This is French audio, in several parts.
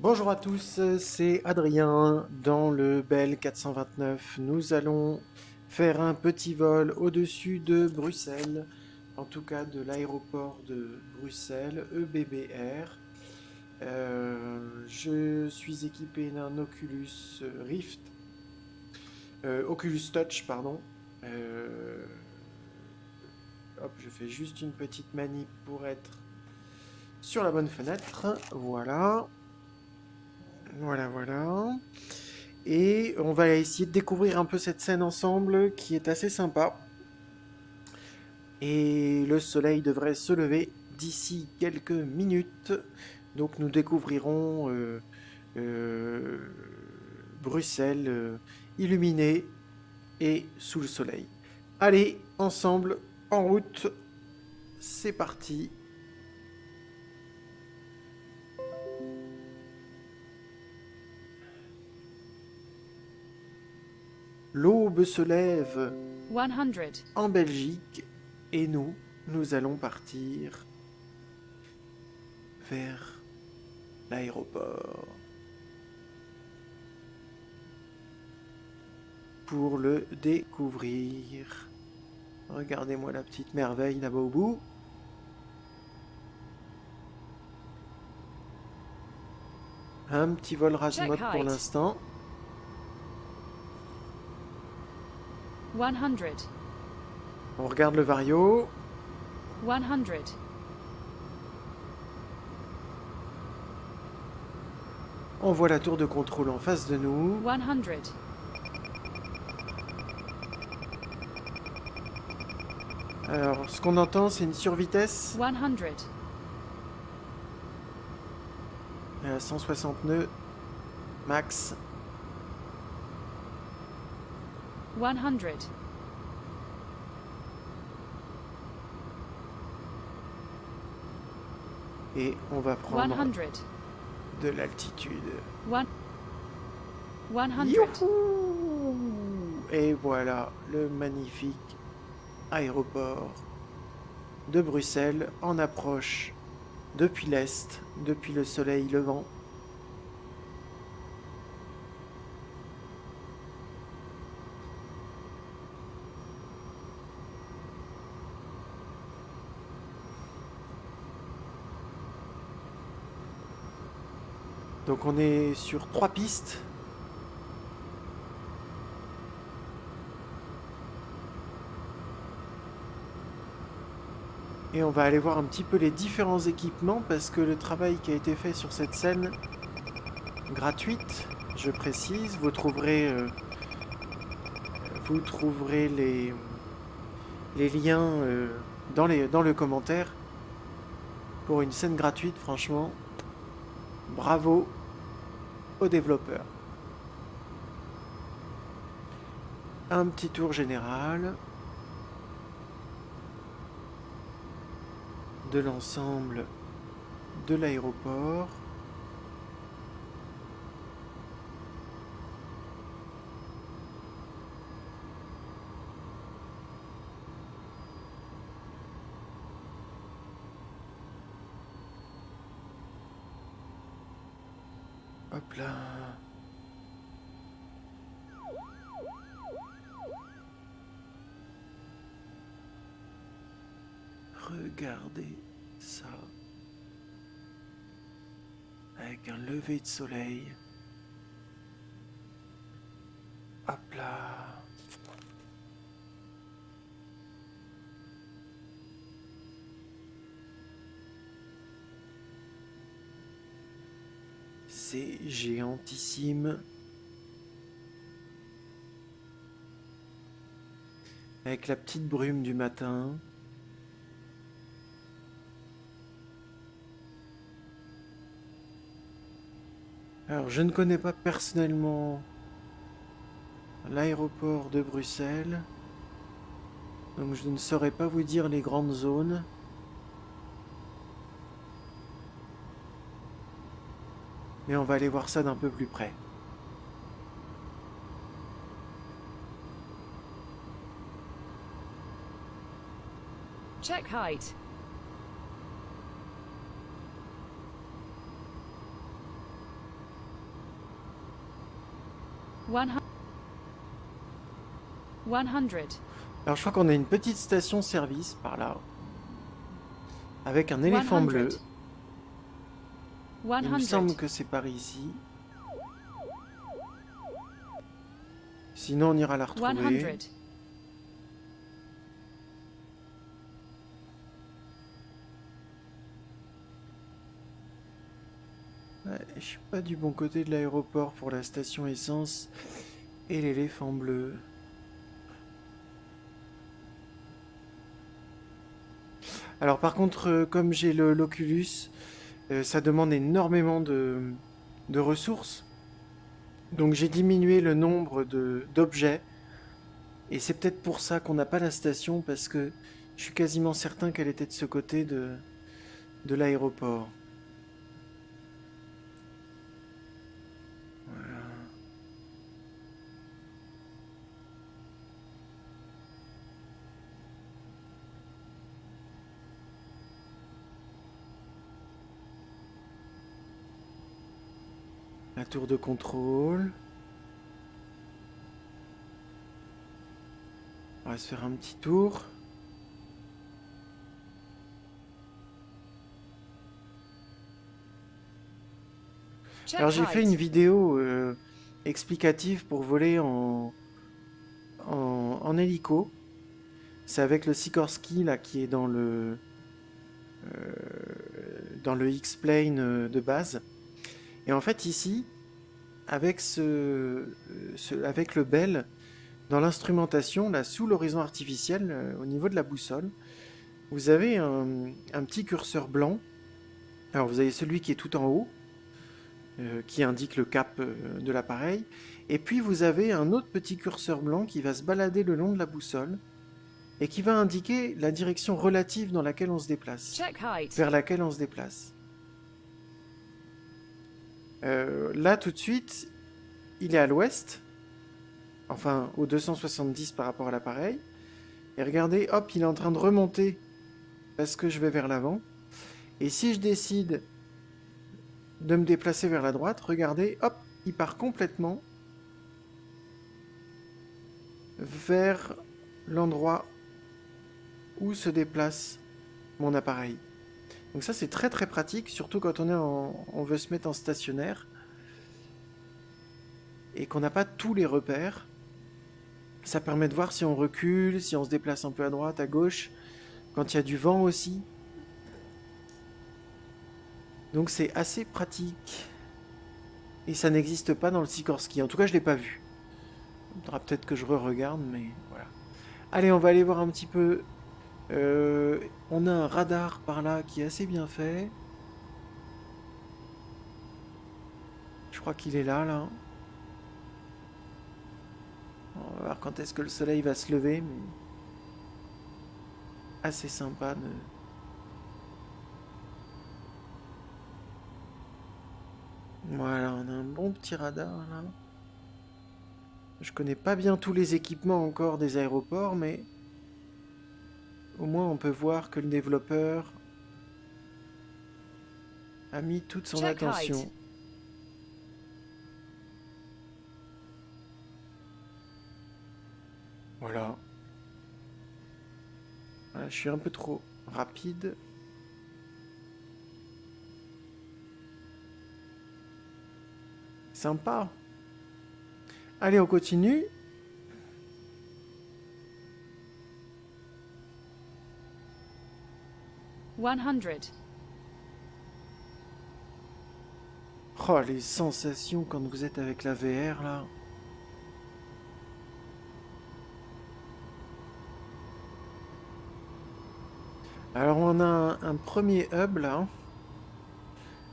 Bonjour à tous, c'est Adrien dans le Bell 429. Nous allons faire un petit vol au-dessus de Bruxelles, en tout cas de l'aéroport de Bruxelles, EBBR. Je suis équipé d'un Oculus Rift, Oculus Touch, pardon. Euh, Hop, je fais juste une petite manip pour être sur la bonne fenêtre. Voilà, voilà. Et on va essayer de découvrir un peu cette scène ensemble qui est assez sympa. Et le soleil devrait se lever d'ici quelques minutes. Donc nous découvrirons euh, Bruxelles illuminée et sous le soleil. Allez, ensemble, en route, c'est parti. L'aube se lève 100, en Belgique et nous allons partir vers l'aéroport pour le découvrir. Regardez-moi la petite merveille là-bas au bout. Un petit vol check Razmot pour height, l'instant. 100, On regarde le Vario. 100, On voit la tour de contrôle en face de nous. 100, Alors, ce qu'on entend, c'est une survitesse 100, à 160 nœuds max. 100, Et on va prendre 100, de l'altitude. 100, Youhou! Et voilà le magnifique aéroport de Bruxelles en approche depuis l'est, depuis le soleil levant. Donc on est sur 3 pistes. Et on va aller voir un petit peu les différents équipements parce que le travail qui a été fait sur cette scène gratuite, je précise, vous trouverez les liens dans le commentaire pour une scène gratuite. Franchement, bravo aux développeurs. Un petit tour général de l'ensemble de l'aéroport. Hop là. Regardez ça. Avec un lever de soleil. Hop là. C'est géantissime. Avec la petite brume du matin. Alors, je ne connais pas personnellement l'aéroport de Bruxelles. Donc, je ne saurais pas vous dire les grandes zones. Mais on va aller voir ça d'un peu plus près. check height, 100. 100. Alors je crois qu'on a une petite station-service par là, avec un éléphant bleu. 100. Il me semble 100. que c'est par ici. Sinon on ira la retrouver. 100. Ouais, je suis pas du bon côté de l'aéroport pour la station essence et l'éléphant bleu. Alors par contre, comme j'ai l'Oculus, ça demande énormément de ressources. Donc j'ai diminué le nombre d'objets. Et c'est peut-être pour ça qu'on n'a pas la station, parce que je suis quasiment certain qu'elle était de ce côté de l'aéroport. Voilà. La tour de contrôle. On va se faire un petit tour. Check Alors j'ai fait une height. vidéo explicative pour voler en hélico. C'est avec le Sikorsky là qui est dans le X-Plane de base. Et en fait ici, avec avec le Bell, dans l'instrumentation, là sous l'horizon artificiel, au niveau de la boussole, vous avez un petit curseur blanc. Alors vous avez celui qui est tout en haut, qui indique le cap de l'appareil. Et puis vous avez un autre petit curseur blanc qui va se balader le long de la boussole et qui va indiquer la direction relative dans laquelle on se déplace, Check height. vers laquelle on se déplace. Là tout de suite, il est à l'ouest, enfin au 270 par rapport à l'appareil. Et regardez, hop, il est en train de remonter parce que je vais vers l'avant. Et si je décide de me déplacer vers la droite, regardez, hop, il part complètement vers l'endroit où se déplace mon appareil. Donc ça c'est très très pratique, surtout quand on veut se mettre en stationnaire et qu'on n'a pas tous les repères. Ça permet de voir si on recule, si on se déplace un peu à droite, à gauche, quand il y a du vent aussi. Donc c'est assez pratique. Et ça n'existe pas dans le Sikorsky. En tout cas, je ne l'ai pas vu. Il faudra peut-être que je re-regarde, mais voilà. Allez, on va aller voir un petit peu. On a un radar par là qui est assez bien fait. Je crois qu'il est là, là. On va voir quand est-ce que le soleil va se lever, mais assez sympa de... Voilà, on a un bon petit radar là. Je connais pas bien tous les équipements encore des aéroports, mais au moins on peut voir que le développeur a mis toute son Check attention. height. Voilà. Voilà, je suis un peu trop rapide. Sympa. Allez, on continue. $100. Oh, les sensations quand vous êtes avec la VR là. Alors on a un premier hub là.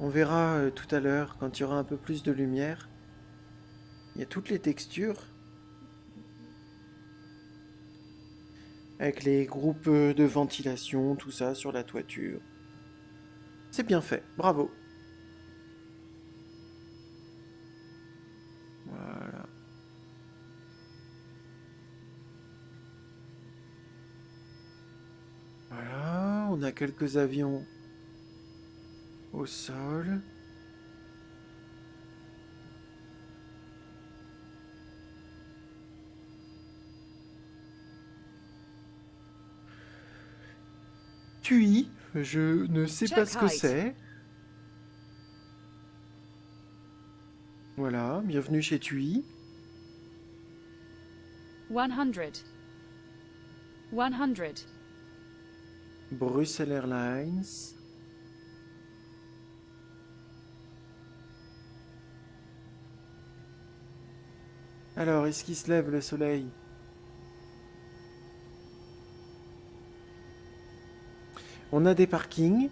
On verra tout à l'heure quand il y aura un peu plus de lumière. Il y a toutes les textures. Avec les groupes de ventilation, tout ça sur la toiture. C'est bien fait, bravo. Voilà. Voilà, on a quelques avions au sol. TUI, je ne sais pas Check ce que height. c'est. Voilà, bienvenue chez TUI. 100. 100. Bruxelles Airlines. Alors, est-ce qu'il se lève le soleil? On a des parkings.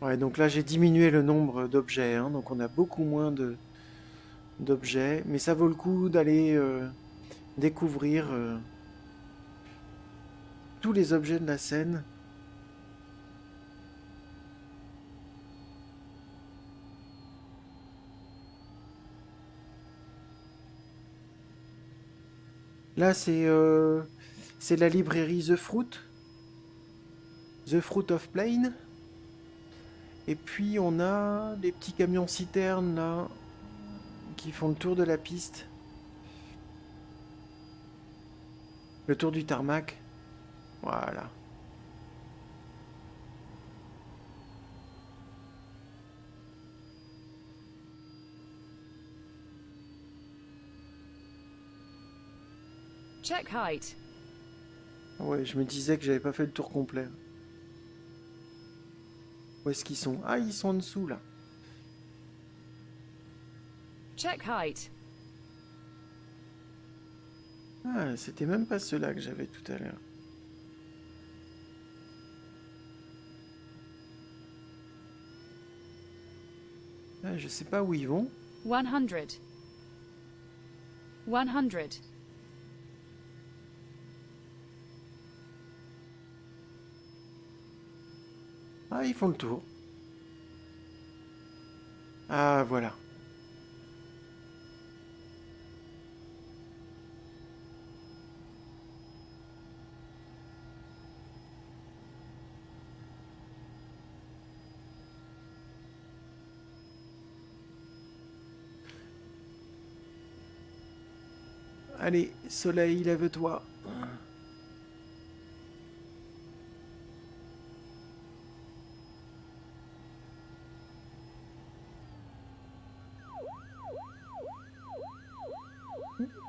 Ouais, donc là j'ai diminué le nombre d'objets, hein, donc on a beaucoup moins d'objets, mais ça vaut le coup d'aller découvrir tous les objets de la scène. Là c'est la librairie The Fruit of Plain. Et puis on a les petits camions citernes là qui font le tour de la piste. Le tour du tarmac. Voilà. Check height. Ouais, je me disais que j'avais pas fait le tour complet. Où est-ce qu'ils sont? Ah, ils sont en dessous là. Check height. Ah, c'était même pas ceux-là que j'avais tout à l'heure. Ah, je sais pas où ils vont. 100. 100. Ah, ils font le tour. Ah, voilà. Allez, soleil, lève-toi.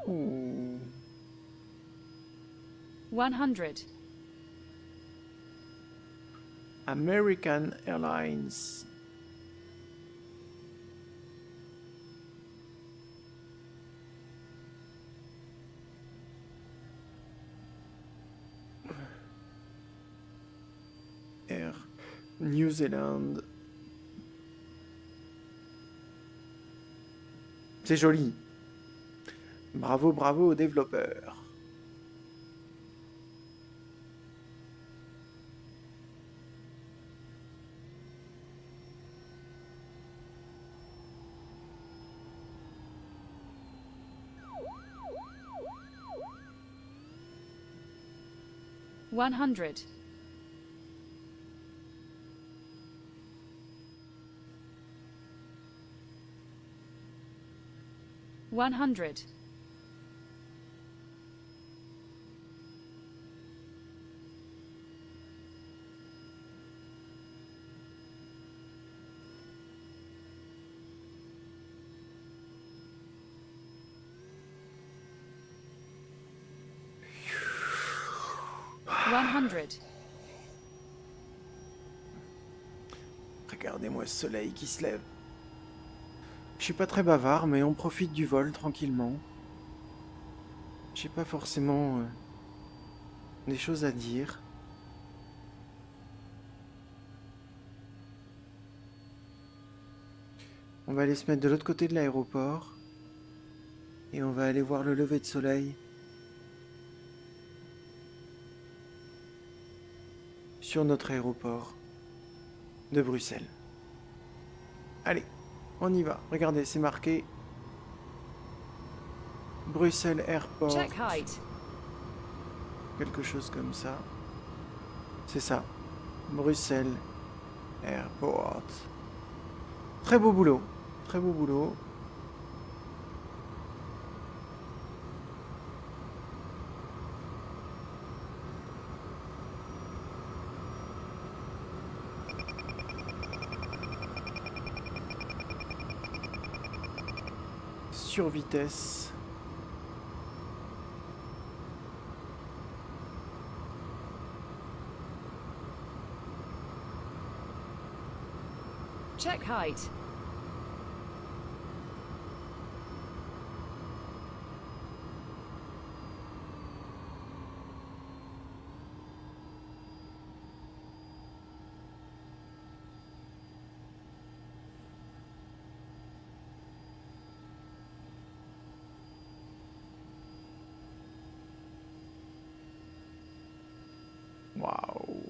Ouh. 100. American Airlines. Air New Zealand. C'est joli. Bravo, bravo aux développeurs. One hundred. One hundred. One hundred. Regardez-moi ce soleil qui se lève. Je suis pas très bavard, mais on profite du vol tranquillement. J'ai pas forcément des choses à dire. On va aller se mettre de l'autre côté de l'aéroport. Et on va aller voir le lever de soleil. Sur notre aéroport de Bruxelles. Allez, on y va. Regardez, c'est marqué Bruxelles Airport. Check height. Quelque chose comme ça. C'est ça. Bruxelles Airport. Très beau boulot. Très beau boulot. sur vitesse. Check height. Waouh.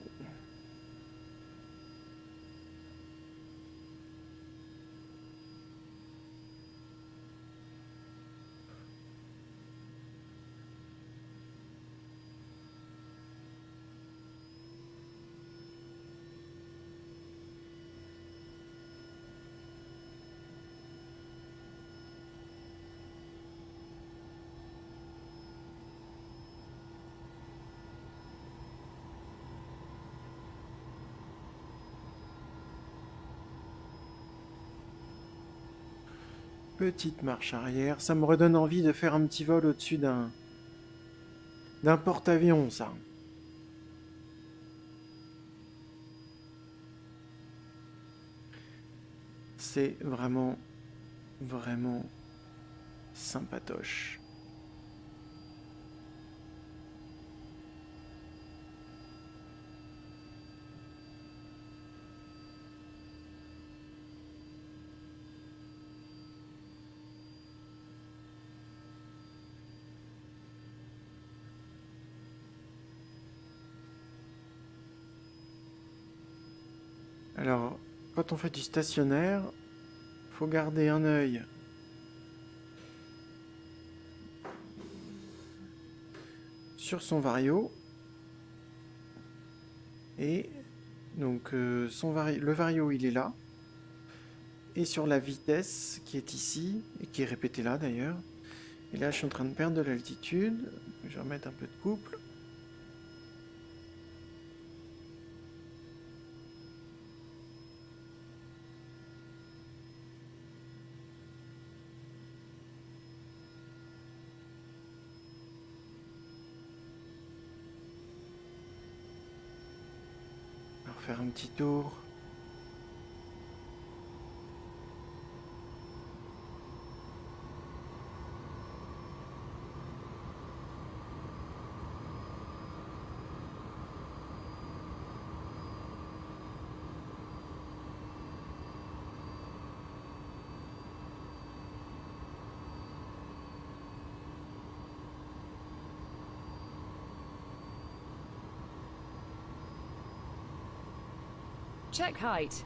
Petite marche arrière, ça me redonne envie de faire un petit vol au-dessus d'un porte-avions, ça. C'est vraiment, vraiment sympatoche. Alors, quand on fait du stationnaire, faut garder un œil sur son vario. Et donc le vario il est là. Et sur la vitesse qui est ici, et qui est répétée là d'ailleurs. Et là je suis en train de perdre de l'altitude. Je vais remettre un peu de couple. On va refaire un petit tour. Check height.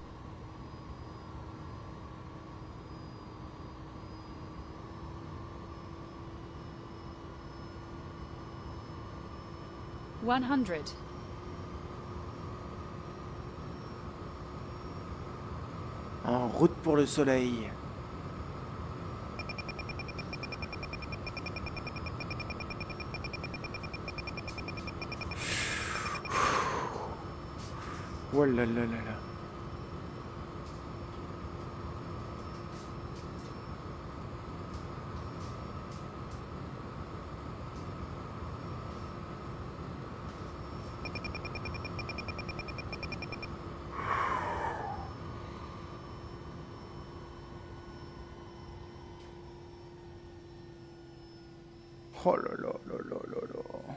One hundred. En route pour le soleil. Oh là là là là. Oh là là là là là là.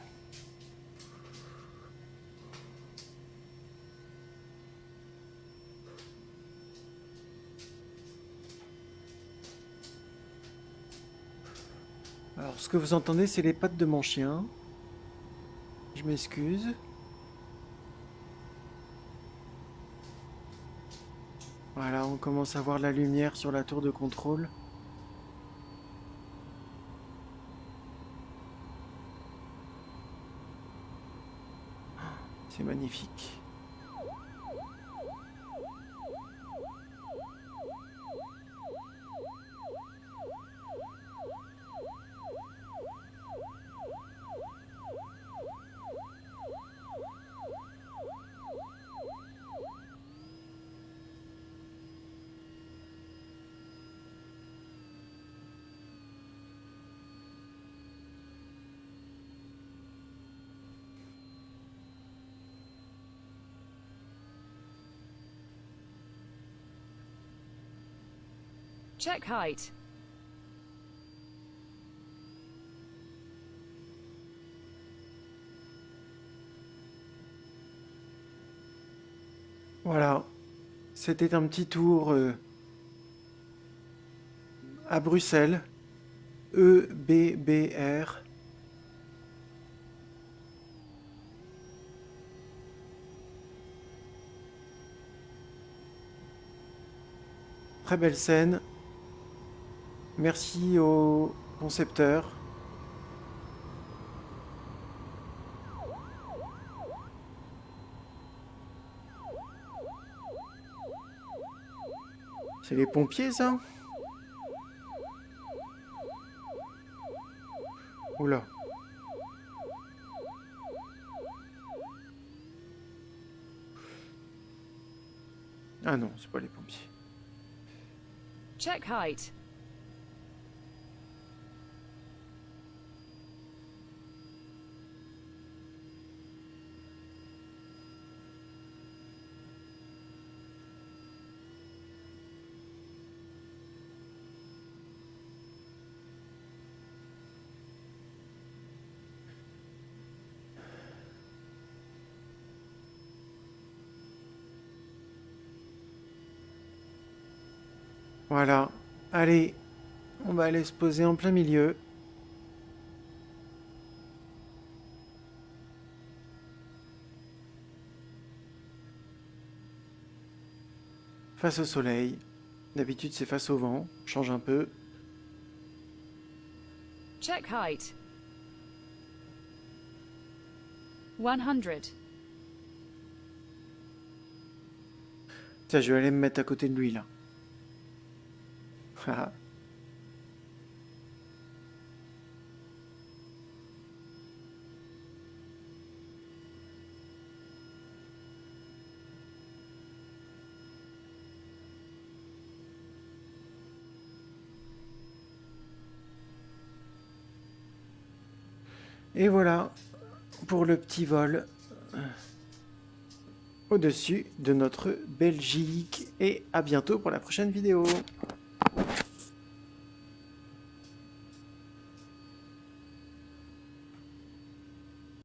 Alors, ce que vous entendez, c'est les pattes de mon chien. Je m'excuse. Voilà, on commence à voir la lumière sur la tour de contrôle. C'est magnifique. Check height. Voilà, c'était un petit tour à Bruxelles, EBBR. Très belle scène. Merci au concepteur. C'est les pompiers, ça? Oula. Ah non, c'est pas les pompiers. Check height. Voilà. Allez, on va aller se poser en plein milieu. Face au soleil. D'habitude, c'est face au vent. Change un peu. Check height. 100. Tiens, je vais aller me mettre à côté de lui, là. Haha. Et voilà pour le petit vol au-dessus de notre Belgique. Et à bientôt pour la prochaine vidéo.